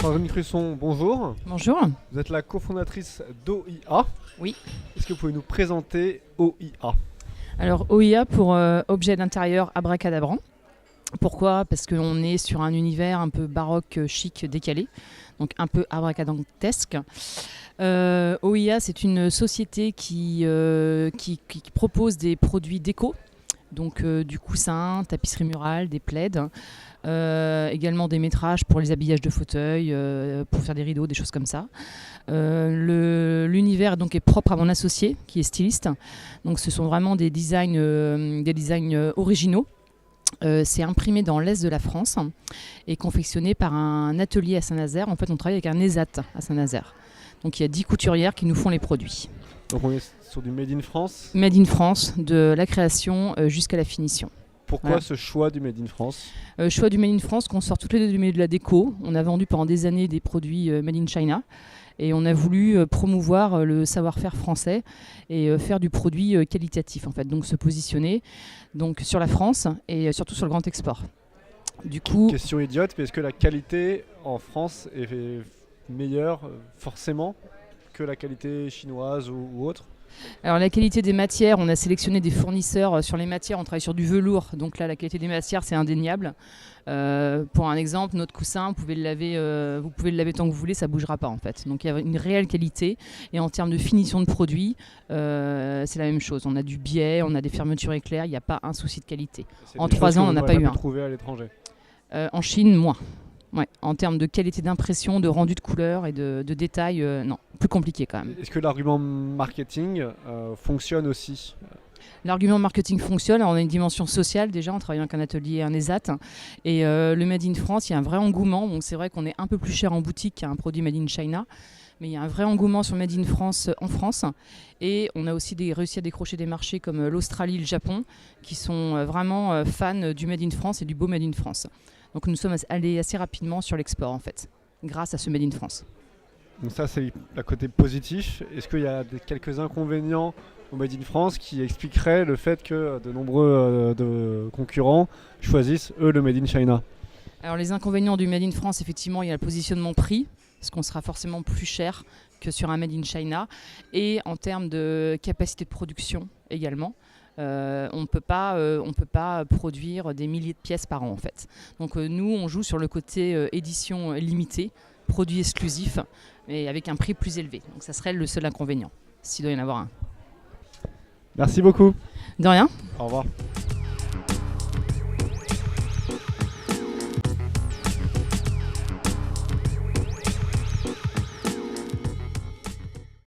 Sandrine Crusson, bonjour. Bonjour. Vous êtes la cofondatrice d'OIA. Oui. Est-ce que vous pouvez nous présenter OIA? Alors OIA pour objet d'intérieur abracadabrant. Pourquoi? Parce qu'on est sur un univers un peu baroque, chic, décalé, donc un peu abracadabrantesque. OIA, c'est une société qui propose des produits déco, donc du coussin, tapisserie murale, des plaids, également des métrages pour les habillages de fauteuils, pour faire des rideaux, des choses comme ça. L'univers donc est propre à mon associé qui est styliste, donc ce sont vraiment des designs originaux. C'est imprimé dans l'est de la France et confectionné par un atelier à Saint-Nazaire. En fait, on travaille avec un ESAT à Saint-Nazaire. Donc il y a 10 couturières qui nous font les produits. Donc on est sur du Made in France. Made in France, de la création jusqu'à la finition. Pourquoi Voilà. ce choix du Made in France? Choix du Made in France, qu'on sort toutes les deux du milieu de la déco. On a vendu pendant des années des produits Made in China. Et on a voulu promouvoir le savoir-faire français et faire du produit qualitatif en fait. Donc se positionner donc, sur la France et surtout sur le grand export. Du coup, Question idiote, mais est-ce que la qualité en France est meilleure forcément que la qualité chinoise ou autre? alors la qualité des matières, on a sélectionné des fournisseurs sur les matières, on travaille sur du velours, donc là la qualité des matières c'est indéniable. Pour un exemple, notre coussin, vous pouvez le laver tant que vous voulez, ça ne bougera pas en fait. Donc il y a une réelle qualité et en termes de finition de produit, c'est la même chose. On a du biais, on a des fermetures éclairs, il n'y a pas un souci de qualité. En 3 ans, on n'en a pas eu un. Trouvé à l'étranger. En Chine, moins. Ouais, en termes de qualité d'impression, de rendu de couleur et de détails, non, plus compliqué quand même. Est-ce que l'argument marketing fonctionne aussi? L'argument marketing fonctionne, alors on a une dimension sociale déjà, on travaille avec un atelier, un ESAT, et le Made in France, il y a un vrai engouement, donc c'est vrai qu'on est un peu plus cher en boutique qu'un produit Made in China, mais il y a un vrai engouement sur Made in France en France, et on a aussi réussi à décrocher des marchés comme l'Australie, le Japon, qui sont vraiment fans du Made in France et du beau Made in France. Donc nous sommes allés assez rapidement sur l'export en fait, grâce à ce Made in France. Donc ça c'est le côté positif. Est-ce qu'il y a quelques inconvénients au Made in France qui expliqueraient le fait que de nombreux de concurrents choisissent eux le Made in China? Alors les inconvénients du Made in France, effectivement, il y a le positionnement prix, parce qu'on sera forcément plus cher que sur un Made in China, et en termes de capacité de production également. On ne peut pas produire des milliers de pièces par an en fait. Donc nous, on joue sur le côté édition limitée, produit exclusif, mais avec un prix plus élevé. Donc ça serait le seul inconvénient, s'il doit y en avoir un. Merci beaucoup. De rien. Au revoir.